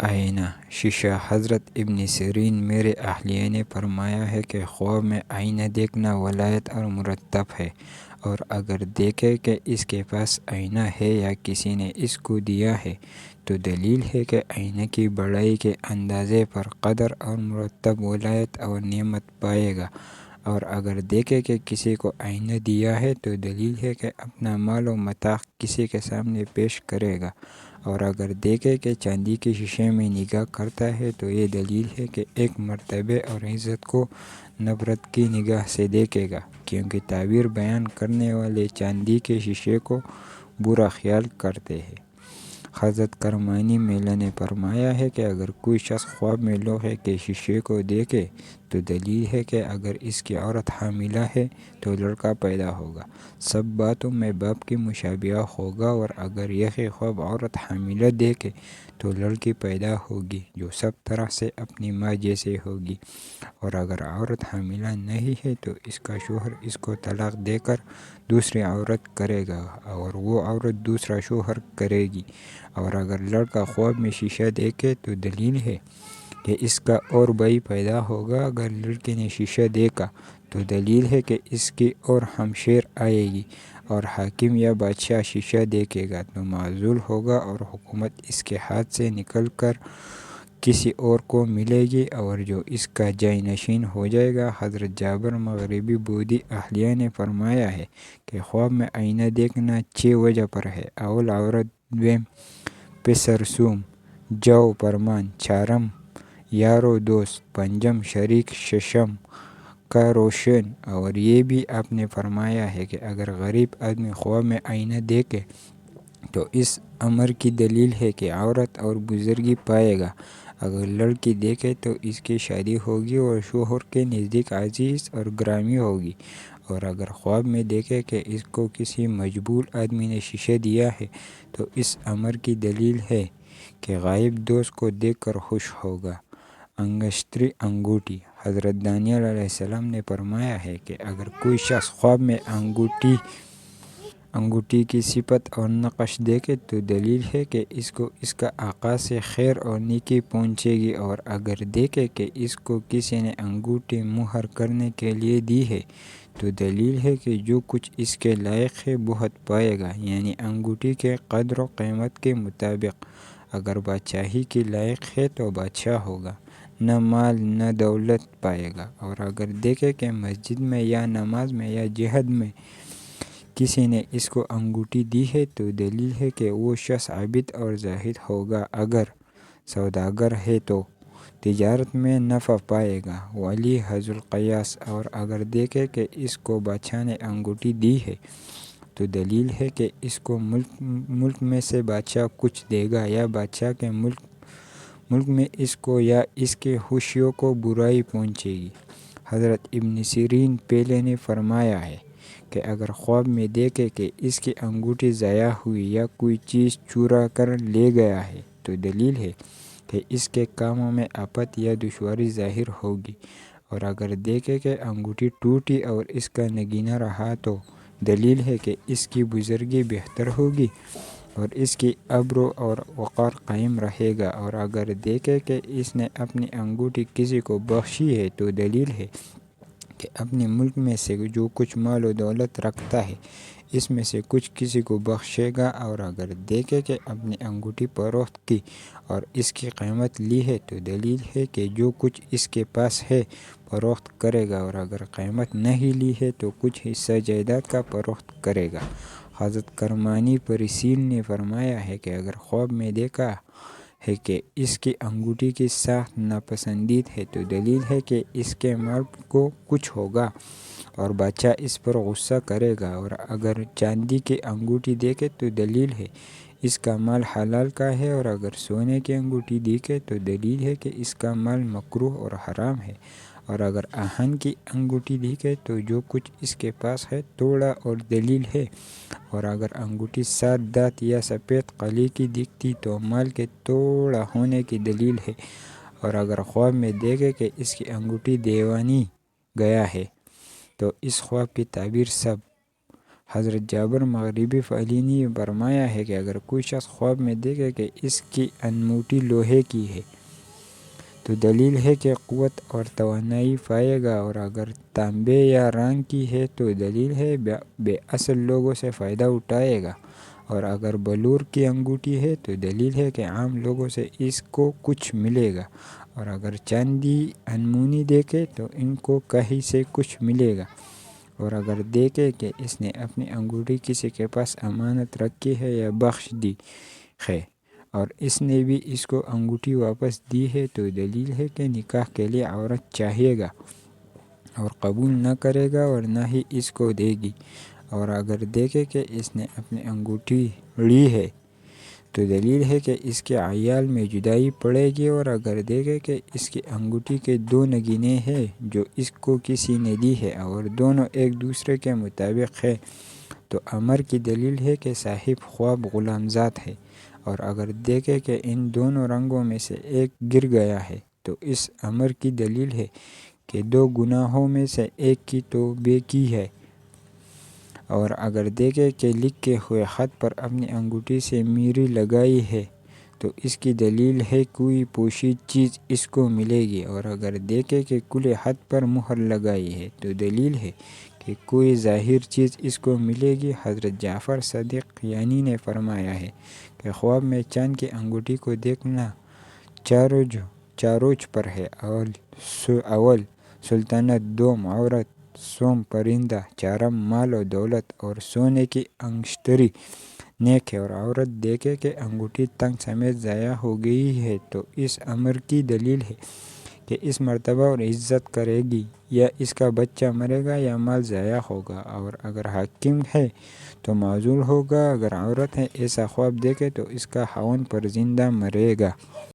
آئینہ شیشہ حضرت ابن سیرین میرے اہلیہ نے فرمایا ہے کہ خواب میں آئینہ دیکھنا ولایت اور مرتب ہے، اور اگر دیکھے کہ اس کے پاس آئینہ ہے یا کسی نے اس کو دیا ہے تو دلیل ہے کہ آئینہ کی بڑائی کے اندازے پر قدر اور مرتب ولایت اور نعمت پائے گا، اور اگر دیکھے کہ کسی کو آئینہ دیا ہے تو دلیل ہے کہ اپنا مال و متاع کسی کے سامنے پیش کرے گا، اور اگر دیکھے کہ چاندی کے شیشے میں نگاہ کرتا ہے تو یہ دلیل ہے کہ ایک مرتبے اور عزت کو نفرت کی نگاہ سے دیکھے گا، کیونکہ تعبیر بیان کرنے والے چاندی کے شیشے کو برا خیال کرتے ہیں۔ حضرت کرمانی میلہ نے فرمایا ہے کہ اگر کوئی شخص خواب میں لوہے کے شیشے کو دیکھے تو دلیل ہے کہ اگر اس کی عورت حاملہ ہے تو لڑکا پیدا ہوگا، سب باتوں میں باپ کی مشابہہ ہوگا، اور اگر یہی خواب عورت حاملہ دیکھے تو لڑکی پیدا ہوگی جو سب طرح سے اپنی ماں جیسے ہوگی، اور اگر عورت حاملہ نہیں ہے تو اس کا شوہر اس کو طلاق دے کر دوسری عورت کرے گا اور وہ عورت دوسرا شوہر کرے گی، اور اگر لڑکا خواب میں شیشہ دیکھے تو دلیل ہے کہ اس کا اور بھائی پیدا ہوگا، اگر لڑکی نے شیشہ دیکھا تو دلیل ہے کہ اس کی اور ہمشیر آئے گی، اور حاکم یا بادشاہ شیشہ دیکھے گا تو معزول ہوگا اور حکومت اس کے ہاتھ سے نکل کر کسی اور کو ملے گی اور جو اس کا جائے نشین ہو جائے گا۔ حضرت جابر مغربی بودی اہلیہ نے فرمایا ہے کہ خواب میں آئینہ دیکھنا 6 وجہ پر ہے: اول عورت، دویم پسر سوم، جو پرمان، چارم یارو دوست، پنجم شریک، ششم کا روشن۔ اور یہ بھی آپ نے فرمایا ہے کہ اگر غریب آدمی خواب میں آئینہ دیکھے تو اس امر کی دلیل ہے کہ عورت اور بزرگی پائے گا، اگر لڑکی دیکھے تو اس کی شادی ہوگی اور شوہر کے نزدیک عزیز اور گرامی ہوگی، اور اگر خواب میں دیکھے کہ اس کو کسی مجبور آدمی نے شیشہ دیا ہے تو اس امر کی دلیل ہے کہ غائب دوست کو دیکھ کر خوش ہوگا۔ انگشتری انگوٹھی حضرت دانیال علیہ السلام نے فرمایا ہے کہ اگر کوئی شخص خواب میں انگوٹھی کی صفت اور نقش دیکھے تو دلیل ہے کہ اس کو اس کا آقا سے خیر اور نیکی پہنچے گی، اور اگر دیکھے کہ اس کو کسی نے انگوٹھی مہر کرنے کے لیے دی ہے تو دلیل ہے کہ جو کچھ اس کے لائق ہے بہت پائے گا، یعنی انگوٹھی کے قدر و قیمت کے مطابق۔ اگر بادشاہی کی لائق ہے تو بادشاہ ہوگا، نہ مال نہ دولت پائے گا، اور اگر دیکھے کہ مسجد میں یا نماز میں یا جہاد میں کسی نے اس کو انگوٹھی دی ہے تو دلیل ہے کہ وہ شخص عابد اور زاہد ہوگا، اگر سوداگر ہے تو تجارت میں نفع پائے گا، ولی حظ القیاس۔ اور اگر دیکھے کہ اس کو بادشاہ نے انگوٹھی دی ہے تو دلیل ہے کہ اس کو ملک میں سے بادشاہ کچھ دے گا، یا بادشاہ کے ملک میں اس کو یا اس کے حوثیوں کو برائی پہنچے گی۔ حضرت ابن سیرین پہلے نے فرمایا ہے کہ اگر خواب میں دیکھے کہ اس کی انگوٹھی ضائع ہوئی یا کوئی چیز چورا کر لے گیا ہے تو دلیل ہے کہ اس کے کاموں میں آفت یا دشواری ظاہر ہوگی، اور اگر دیکھے کہ انگوٹھی ٹوٹی اور اس کا نگینہ رہا تو دلیل ہے کہ اس کی بزرگی بہتر ہوگی اور اس کی ابرو اور وقار قائم رہے گا، اور اگر دیکھے کہ اس نے اپنی انگوٹھی کسی کو بخشی ہے تو دلیل ہے کہ اپنے ملک میں سے جو کچھ مال و دولت رکھتا ہے اس میں سے کچھ کسی کو بخشے گا، اور اگر دیکھے کہ اپنی انگوٹھی فروخت کی اور اس کی قیمت لی ہے تو دلیل ہے کہ جو کچھ اس کے پاس ہے فروخت کرے گا، اور اگر قیمت نہیں لی ہے تو کچھ حصہ جائیداد کا فروخت کرے گا۔ حضرت کرمانی پریسیل نے فرمایا ہے کہ اگر خواب میں دیکھا ہے کہ اس کی انگوٹھی کی ساخت ناپسندید ہے تو دلیل ہے کہ اس کے مال کو کچھ ہوگا اور بادشاہ اس پر غصہ کرے گا، اور اگر چاندی کی انگوٹھی دیکھے تو دلیل ہے اس کا مال حلال کا ہے، اور اگر سونے کی انگوٹھی دیکھے تو دلیل ہے کہ اس کا مال مکروہ اور حرام ہے، اور اگر آہن کی انگوٹھی دیکھے تو جو کچھ اس کے پاس ہے توڑا اور دلیل ہے، اور اگر انگوٹھی 7 دانت یا سفید قلعے کی دکھتی تو مال کے توڑا ہونے کی دلیل ہے، اور اگر خواب میں دیکھے کہ اس کی انگوٹھی دیوانی گیا ہے تو اس خواب کی تعبیر سب حضرت جابر مغربی فعلی نے فرمایا ہے کہ اگر کوئی شخص خواب میں دیکھے کہ اس کی انگوٹھی لوہے کی ہے تو دلیل ہے کہ قوت اور توانائی پائے گا، اور اگر تانبے یا رنگ کی ہے تو دلیل ہے بے اصل لوگوں سے فائدہ اٹھائے گا، اور اگر بلور کی انگوٹھی ہے تو دلیل ہے کہ عام لوگوں سے اس کو کچھ ملے گا، اور اگر چاندی انمونی دیکھے تو ان کو کہیں سے کچھ ملے گا، اور اگر دیکھے کہ اس نے اپنی انگوٹھی کسی کے پاس امانت رکھی ہے یا بخش دی ہے اور اس نے بھی اس کو انگوٹھی واپس دی ہے تو دلیل ہے کہ نکاح کے لیے عورت چاہیے گا اور قبول نہ کرے گا اور نہ ہی اس کو دے گی، اور اگر دیکھے کہ اس نے اپنی انگوٹھی لی ہے تو دلیل ہے کہ اس کے عیال میں جدائی پڑے گی، اور اگر دیکھے کہ اس کی انگوٹھی کے 2 نگینیں ہیں جو اس کو کسی نے دی ہے اور دونوں ایک دوسرے کے مطابق ہے تو امر کی دلیل ہے کہ صاحب خواب غلام زاد ہے، اور اگر دیکھے کہ ان دونوں رنگوں میں سے ایک گر گیا ہے تو اس امر کی دلیل ہے کہ 2 گناہوں میں سے ایک کی توبہ کی ہے، اور اگر دیکھے کہ لکھے ہوئے خط پر اپنی انگوٹھی سے میری لگائی ہے تو اس کی دلیل ہے کوئی پوشید چیز اس کو ملے گی، اور اگر دیکھے کہ کھلے خط پر مہر لگائی ہے تو دلیل ہے کہ کوئی ظاہر چیز اس کو ملے گی۔ حضرت جعفر صادق یعنی نے فرمایا ہے کہ خواب میں چاند کی انگوٹھی کو دیکھنا چاروج پر ہے، اول سلطنت، دوم عورت، سوم پرندہ، چارم مال و دولت، اور سونے کی انگشتری نیک ہے، اور عورت دیکھے کہ انگوٹھی تنگ سمیت ضائع ہو گئی ہے تو اس امر کی دلیل ہے کہ اس مرتبہ اور عزت کرے گی، یا اس کا بچہ مرے گا یا مال ضائع ہوگا، اور اگر حاکم ہے تو معزول ہوگا، اگر عورت ہے ایسا خواب دیکھے تو اس کا خاوند پر زندہ مرے گا۔